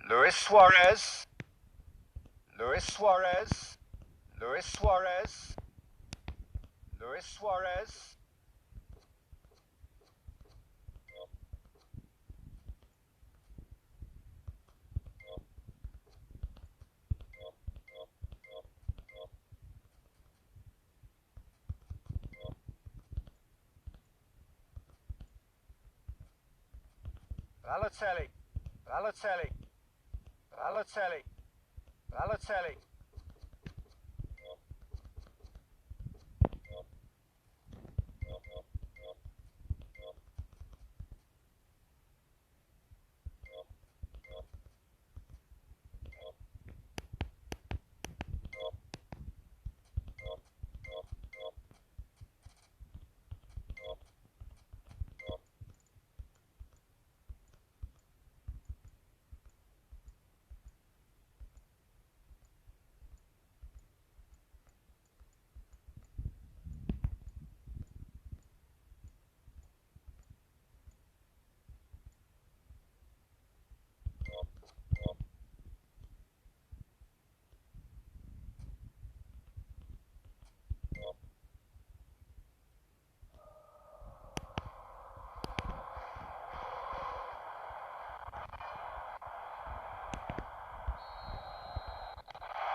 Luis Suarez. Luis Suarez. Luis Suarez. Luis Suarez. Balotelli. Balotelli. Balotelli. Balotelli.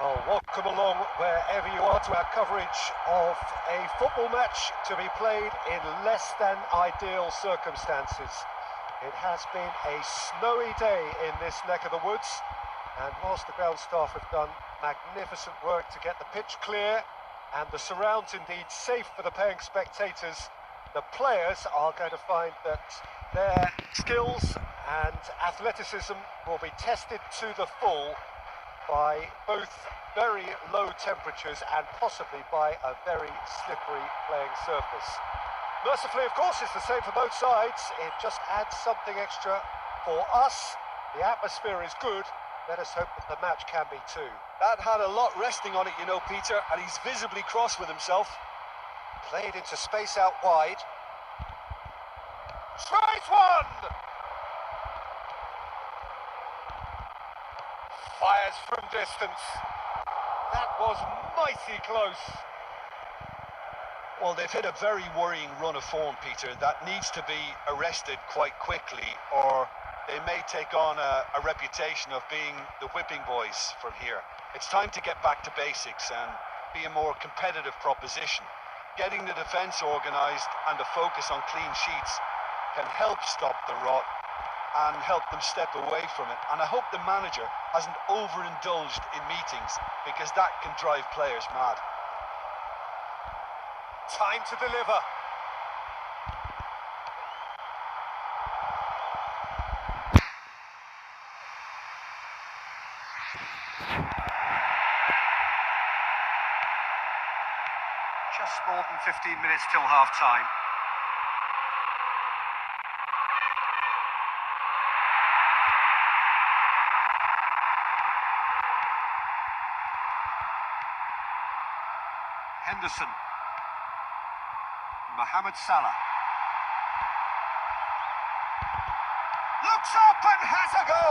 Oh, welcome along wherever you are to our coverage of a football match to be played in less than ideal circumstances. It has been a snowy day in this neck of the woods, and whilst the ground staff have done magnificent work to get the pitch clear and the surrounds indeed safe for the paying spectators, the players are going to find that their skills and athleticism will be tested to the full by both very low temperatures and possibly by a very slippery playing surface. Mercifully, of course, it's the same for both sides. It just adds something extra for us. The atmosphere is good. Let us hope that the match can be too. That had a lot resting on it, you know, Peter, and he's visibly cross with himself. Played into space out wide. Straight one! Fires from distance. That was mighty close. Well, they've hit a very worrying run of form, Peter, that needs to be arrested quite quickly, or they may take on a reputation of being the whipping boys from here. It's time to get back to basics and be a more competitive proposition. Getting the defence organised and a focus on clean sheets can help stop the rot and help them step away from it. And I hope the manager hasn't overindulged in meetings, because that can drive players mad. Time to deliver. Just more than 15 minutes till half-time. Henderson. Mohamed Salah. Looks up and has a go!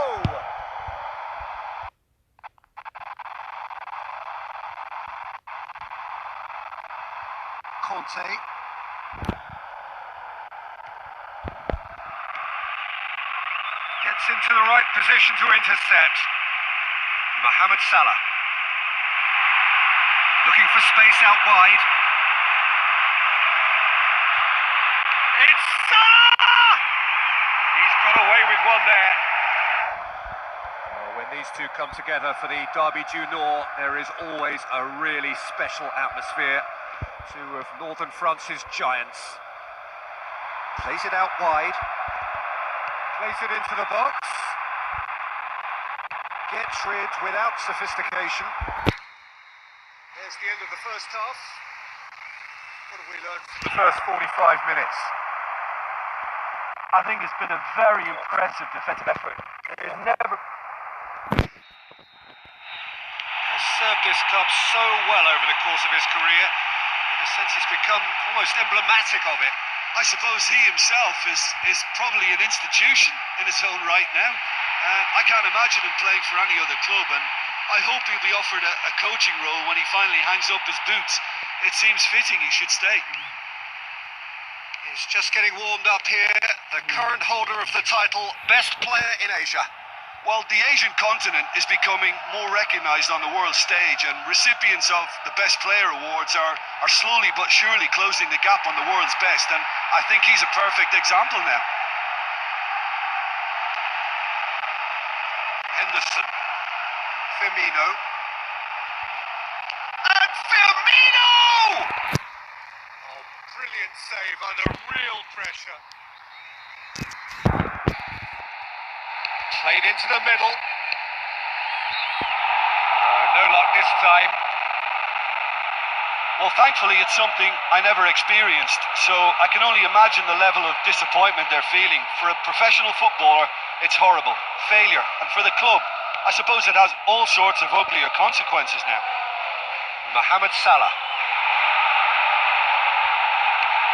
Conte. Gets into the right position to intercept. Mohamed Salah. Looking for space out wide. It's Salah! He's got away with one there. When these two come together for the Derby du Nord, there is always a really special atmosphere. Two of Northern France's giants. Plays it out wide. Plays it into the box. Gets rid without sophistication. There's the end of the first half. What have we learned from the first 45 minutes? I think it's been a very impressive defensive effort. It never... Has served this club so well over the course of his career. In a sense, he's become almost emblematic of it. I suppose he himself is probably an institution in his own right now. I can't imagine him playing for any other club, and I hope he'll be offered a coaching role when he finally hangs up his boots. It seems fitting he should stay. He's just getting warmed up here. The current holder of the title, best player in Asia. Well, the Asian continent is becoming more recognised on the world stage, and recipients of the Best Player Awards are slowly but surely closing the gap on the world's best, and I think he's a perfect example now. Henderson. Firmino. And Firmino! Oh, brilliant save under real pressure. Played into the middle. No luck this time. Well, thankfully it's something I never experienced, so I can only imagine the level of disappointment they're feeling. For a professional footballer, it's horrible. Failure. And for the club, I suppose it has all sorts of uglier consequences now. Mohamed Salah.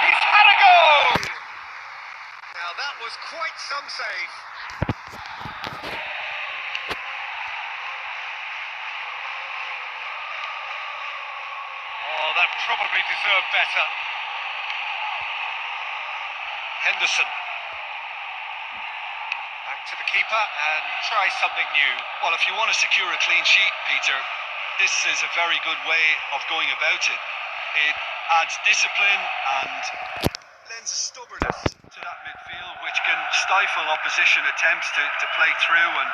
He's had a goal! Now that was quite some save. Oh, that probably deserved better. Henderson. Back to the keeper and try something new. Well, if you want to secure a clean sheet, Peter, this is a very good way of going about it. It adds discipline and lends a stubbornness to that midfield, which can stifle opposition attempts to play through, and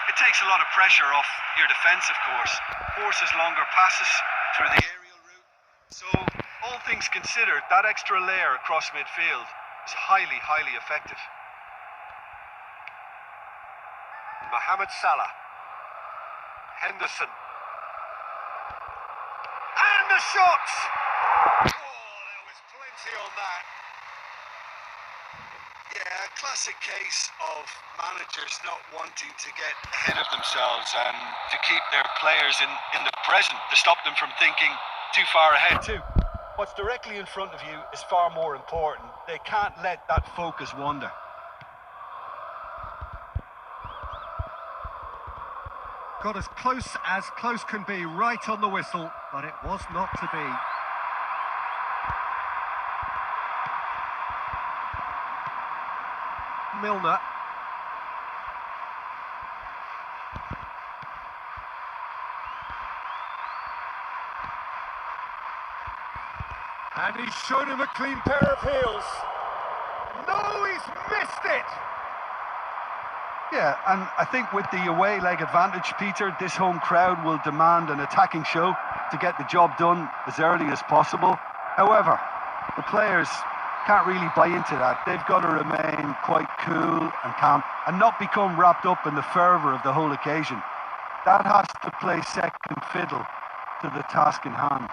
it takes a lot of pressure off your defence, of course. Forces longer passes through the aerial route. So, all things considered, that extra layer across midfield is highly, highly effective. Mohamed Salah. Henderson. And the shot! Oh, there was plenty on that. Yeah, a classic case of managers not wanting to get ahead of themselves and to keep their players in the present, to stop them from thinking too far ahead too. What's directly in front of you is far more important. They can't let that focus wander. Got as close can be, right on the whistle, but it was not to be. Milner. And he's shown him a clean pair of heels. No, he's missed it! Yeah, and I think with the away leg advantage, Peter, this home crowd will demand an attacking show to get the job done as early as possible. However, the players can't really buy into that. They've got to remain quite cool and calm and not become wrapped up in the fervour of the whole occasion. That has to play second fiddle to the task in hand.